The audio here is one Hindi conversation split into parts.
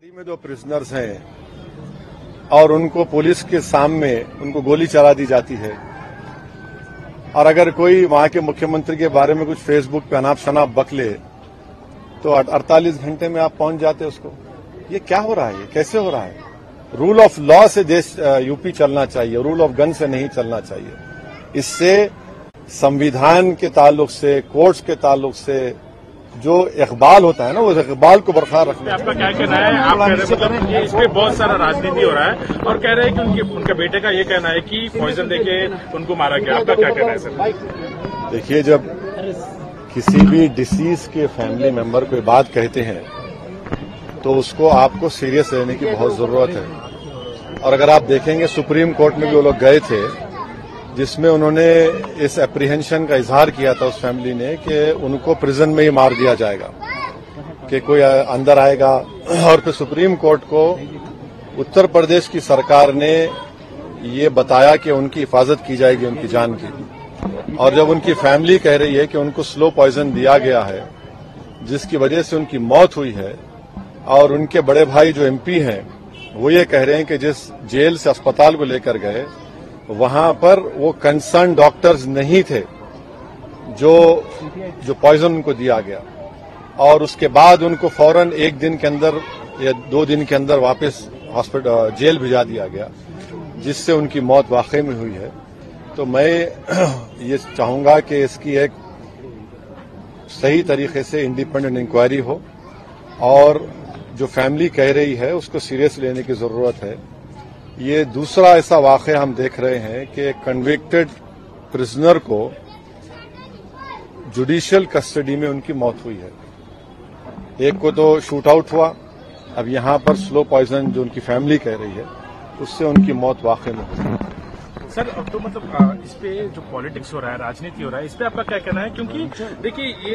हथकड़ी में 2 प्रिजनर्स हैं और उनको पुलिस के सामने उनको गोली चला दी जाती है। और अगर कोई वहां के मुख्यमंत्री के बारे में कुछ फेसबुक पे अनाप शनाप बकले तो 48 घंटे में आप पहुंच जाते उसको। ये क्या हो रहा है? ये कैसे हो रहा है? रूल ऑफ लॉ से देश यूपी चलना चाहिए, रूल ऑफ गन से नहीं चलना चाहिए। इससे संविधान के ताल्लुक से, कोर्ट्स के ताल्लुक से जो इकबाल होता है ना, वो इकबाल को बरकरार रखना। आपका क्या कहना है? आप कह रहे हैं मतलब ये इस पे बहुत सारा राजनीति हो रहा है और कह रहे हैं कि उनके बेटे का ये कहना है कि पॉइजन देके उनको मारा गया। आपका क्या कहना है सर? देखिए, जब किसी भी डिसीज के फैमिली मेंबर को बात कहते हैं तो उसको आपको सीरियस लेने की बहुत जरूरत है। और अगर आप देखेंगे सुप्रीम कोर्ट में भी वो लोग गए थे जिसमें उन्होंने इस एप्रीहेंशन का इजहार किया था उस फैमिली ने कि उनको प्रिजन में ही मार दिया जाएगा, कि कोई अंदर आएगा। और फिर सुप्रीम कोर्ट को उत्तर प्रदेश की सरकार ने ये बताया कि उनकी हिफाजत की जाएगी, उनकी जान की। और जब उनकी फैमिली कह रही है कि उनको स्लो पॉइजन दिया गया है जिसकी वजह से उनकी मौत हुई है, और उनके बड़े भाई जो एमपी हैं वो ये कह रहे हैं कि जिस जेल से अस्पताल को लेकर गए वहां पर वो कंसर्न डॉक्टर्स नहीं थे जो पॉइजन उनको दिया गया, और उसके बाद उनको फौरन 1 दिन के अंदर या 2 दिन के अंदर वापस हॉस्पिटल जेल भिजा दिया गया, जिससे उनकी मौत वाकई में हुई है। तो मैं ये चाहूंगा कि इसकी एक सही तरीके से इंडिपेंडेंट इंक्वायरी हो और जो फैमिली कह रही है उसको सीरियस लेने की जरूरत है। ये दूसरा ऐसा वाकया हम देख रहे हैं कि एक कन्विक्टेड प्रिजनर को जुडिशियल कस्टडी में उनकी मौत हुई है। एक को तो शूट आउट हुआ, अब यहां पर स्लो पॉइजन जो उनकी फैमिली कह रही है उससे उनकी मौत वाकई में हुई है। सर, अब तो मतलब इस पे जो पॉलिटिक्स हो रहा है, राजनीति हो रहा है, इस पे आपका क्या कहना है? क्योंकि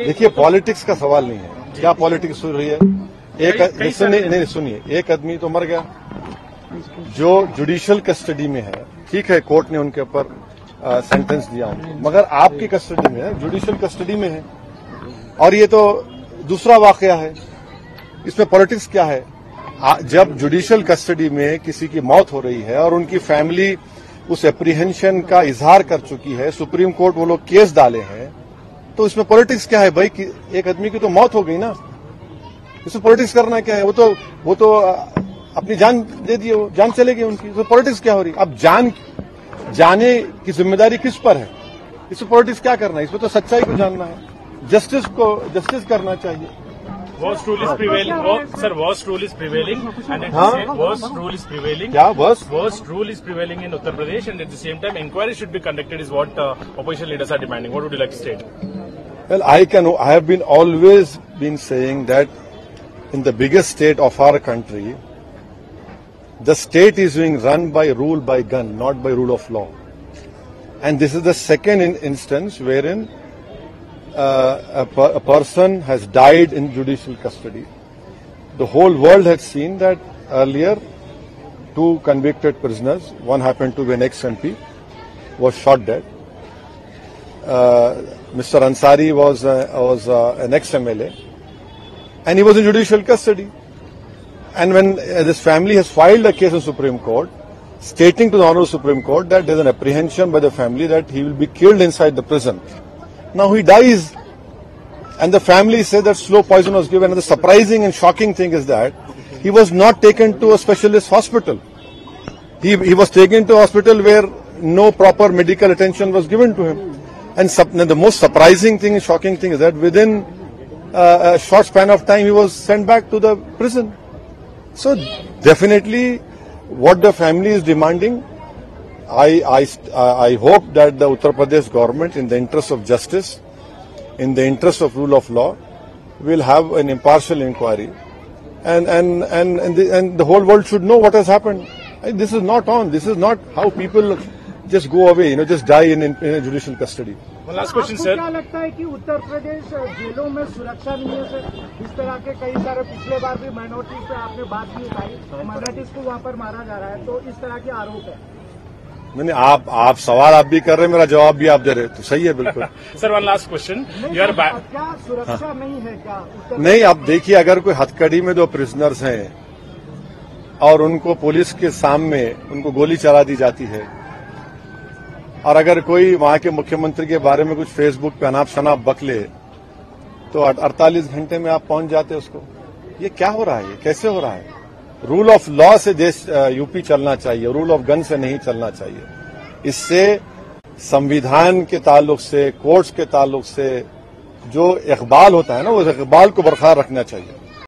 देखिए पॉलिटिक्स का सवाल नहीं है। क्या पॉलिटिक्स हो रही है? सुनिए, एक आदमी तो मर गया जो जुडिशियल कस्टडी में है, ठीक है, कोर्ट ने उनके ऊपर सेंटेंस दिया उनको, मगर आपकी कस्टडी में है, जुडिशियल कस्टडी में है। और ये तो दूसरा वाकया है, इसमें पॉलिटिक्स क्या है? जब जुडिशियल कस्टडी में किसी की मौत हो रही है और उनकी फैमिली उस एप्रीहेंशन का इजहार कर चुकी है, सुप्रीम कोर्ट वो लोग केस डाले हैं, तो इसमें पॉलिटिक्स क्या है भाई? कि एक आदमी की तो मौत हो गई ना, इसमें पॉलिटिक्स करना क्या है? वो तो अपनी जान दे दिए, वो जान चले गई उनकी, तो पॉलिटिक्स क्या हो रही? अब जाने की जिम्मेदारी किस पर है? इसमें पॉलिटिक्स क्या करना है? इसमें तो सच्चाई को जानना है, जस्टिस करना चाहिए। Worst rule is prevailing. Sir, worst rule is prevailing, and at the same worst rule is prevailing. क्या worst rule is prevailing in Uttar Pradesh, and at the same time, inquiry should be conducted. Is what opposition leaders are demanding. What would you like to state? Well, I have always been saying that in the biggest state of our country, the state is being run by rule by gun, not by rule of law. And this is the second instance wherein a person has died in judicial custody. The whole world had seen that earlier 2 convicted prisoners, one happened to be an ex-MP, was shot dead. Mr. Ansari was an ex-MLA, and he was in judicial custody. And when this family has filed a case in Supreme Court, stating to the Honorable Supreme Court that there is an apprehension by the family that he will be killed inside the prison. Now he dies, and the family said that slow poison was given. And the surprising and shocking thing is that he was not taken to a specialist hospital. He was taken to a hospital where no proper medical attention was given to him. And the most surprising thing and shocking thing is that within a short span of time he was sent back to the prison. So definitely what the family is demanding, I hope that the Uttar Pradesh government, in the interest of justice, in the interest of rule of law, will have an impartial inquiry, and the whole world should know what has happened. This is not on. This is not how people just go away, just die in a judicial custody. One last question, sir. क्या लगता है कि उत्तर प्रदेश जेलों में सुरक्षा नहीं है सर? इस तरह के कई सारे पिछले बार भी माइनॉरिटीज से आपने बात नहीं उठाई, माइनॉरिटीज को वहाँ पर मारा जा रहा है, तो इस तरह के आरोप है। नहीं, आप सवाल आप भी कर रहे हैं, मेरा जवाब भी आप दे रहे हैं, तो सही है बिल्कुल। सर, वन लास्ट क्वेश्चन, क्या सुरक्षा नहीं है क्या? नहीं, अब देखिए, अगर कोई हथकड़ी में 2 प्रिजनर्स हैं और उनको पुलिस के सामने उनको गोली चला दी जाती है, और अगर कोई वहां के मुख्यमंत्री के बारे में कुछ फेसबुक पे अनाप शनाप बक ले तो 48 घंटे में आप पहुंच जाते उसको। ये क्या हो रहा है? ये कैसे हो रहा है? रूल ऑफ लॉ से देश यूपी चलना चाहिए, रूल ऑफ गन से नहीं चलना चाहिए। इससे संविधान के ताल्लुक से, कोर्ट्स के ताल्लुक से जो इकबाल होता है ना, उस इकबाल को बरकरार रखना चाहिए।